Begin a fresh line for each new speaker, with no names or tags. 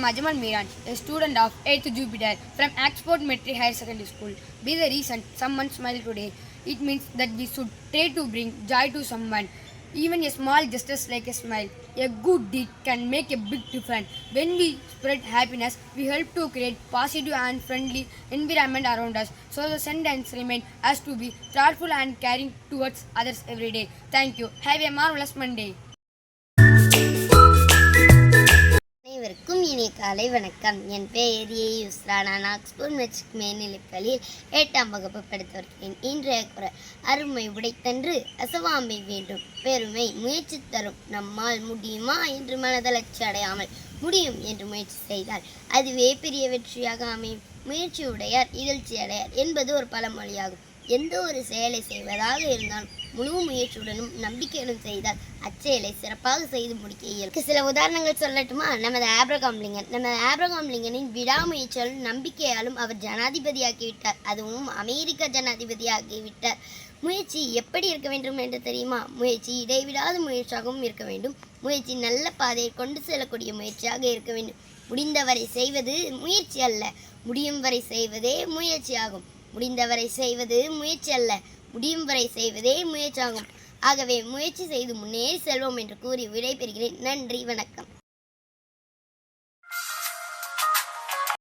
Ajmal Miran, a student of 8th Jupiter from Oxford Metric Higher Secondary School. Be the reason someone smiled today. It means that we should try to bring joy to someone. Even a small gesture like a smile, a good deed can make a big difference. When we spread happiness, we help to create positive and friendly environment around us. So the sentence remains us to be thoughtful and caring towards others every day. Thank you. Have a marvelous Monday.
அனைவருக்கும் இனிய காலை வணக்கம். என் பெயர் ஏ யுஸ்ரா. நான் Oxford matric மேல்நிலைப்பள்ளியில் 8ஆம் வகுப்பு படித்து வருகிறேன். இன்றைய குரல்: அருமை உடைத்தன்று அசவாமை வேண்டும், பெருமை முயற்சி தரும். நம்மால் முடியுமா என்று மனதளர்ச்சி அடையாமல் முடியும் என்று முயற்சி செய்தால் அதுவே பெரிய வெற்றியாக அமையும். முயற்சி உடையார் இகழ்ச்சி அடையார் என்பது ஒரு பழமொழியாகும். எந்த ஒரு செயலை செய்வதாக இருந்தாலும் முழு முயற்சியுடனும் நம்பிக்கையுடன் செய்தால் அச்செயலை சிறப்பாக செய்து முடிக்க இயலும். சில உதாரணங்கள் சொல்லட்டுமா? நமது ஆப்ரகாம் லிங்கனின் விடாமுயற்சியாலும் நம்பிக்கையாலும் அவர் ஜனாதிபதியாகிவிட்டார். அதுவும் அமெரிக்க ஜனாதிபதியாகிவிட்டார். முயற்சி எப்படி இருக்க வேண்டும் என்று தெரியுமா? முயற்சி இடைவிடாத முயற்சியாகவும் இருக்க வேண்டும். முயற்சி நல்ல பாதையை கொண்டு செல்லக்கூடிய முயற்சியாக இருக்க வேண்டும். முடிந்தவரை செய்வது முயற்சி அல்ல, முடியும் வரை செய்வதே முயற்சியாகும். முடிந்தவரை செய்வது முயற்சி அல்ல, முடியும் வரை செய்வதே முயற்சியாகும். ஆகவே முயற்சி செய்து முன்னேறி செல்வோம் என்று கூறி விடைபெறுகிறேன். நன்றி, வணக்கம்.